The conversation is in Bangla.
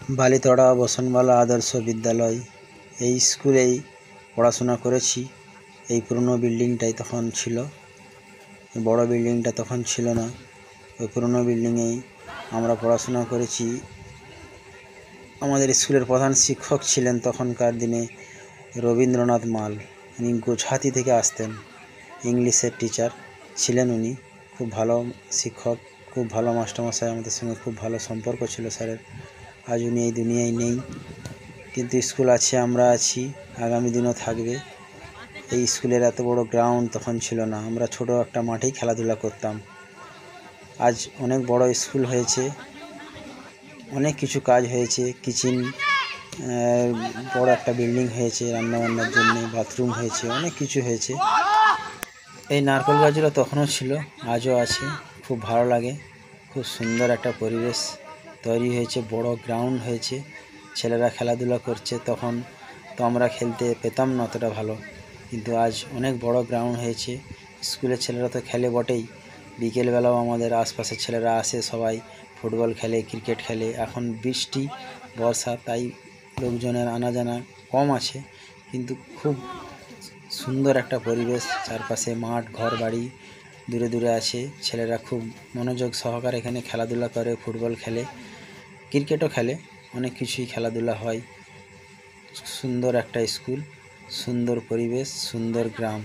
বালিতড়া বসনবালা আদর্শ বিদ্যালয়, এই স্কুলেই পড়াশোনা করেছি। এই পুরনো বিল্ডিংটাই তখন ছিল, বড় বিল্ডিংটা তখন ছিল না। ওই পুরনো বিল্ডিংয়েই আমরা পড়াশোনা করেছি। আমাদের স্কুলের প্রধান শিক্ষক ছিলেন তখনকার দিনে রবীন্দ্রনাথ মাল। উনি গোছাতি থেকে আসতেন, ইংলিশের টিচার ছিলেন উনি। খুব ভালো শিক্ষক, খুব ভালো মাস্টারমশাই, আমাদের সঙ্গে খুব ভালো সম্পর্ক ছিল স্যারের। আজ উনি এই দুনিয়ায় নেই, কিন্তু স্কুল আছে, আমরা আছি, আগামী দিনও থাকবে। এই স্কুলের এত বড় গ্রাউন্ড তখন ছিল না, আমরা ছোট একটা মাঠেই খেলাধুলা করতাম। আজ অনেক বড় স্কুল হয়েছে, অনেক কিছু কাজ হয়েছে। কিচেন, বড় একটা বিল্ডিং হয়েছে, রান্নাবান্নার জন্য বাথরুম হয়েছে, অনেক কিছু হয়েছে। এই নারকেল গাছগুলো তখনও ছিল, আজও আছে, খুব ভালো লাগে। খুব সুন্দর একটা পরিবেশ তৈরি হয়েছে, বড় গ্রাউন্ড হয়েছে, ছেলেরা খেলাধুলা করছে। তখন তো আমরা খেলতে পেতাম না অতটা ভালো, কিন্তু আজ অনেক বড় গ্রাউন্ড হয়েছে। স্কুলের ছেলেরা তো খেলে বটেই, বিকেলবেলাও আমাদের আশপাশের ছেলেরা আসে, সবাই ফুটবল খেলে, ক্রিকেট খেলে। এখন বৃষ্টি, বর্ষা, তাই লোকজনের আনা জানা কম আছে, কিন্তু খুব সুন্দর একটা পরিবেশ। চারপাশে মাঠ, ঘর বাড়ি দূরে দূরে আছে। ছেলেরা খুব মনোযোগ সহকারে এখানে খেলাধুলা করে, ফুটবল খেলে, ক্রিকেটও খেলে, অনেক কিছুই খেলাধুলা হয়। সুন্দর একটা স্কুল, সুন্দর পরিবেশ, সুন্দর গ্রাম।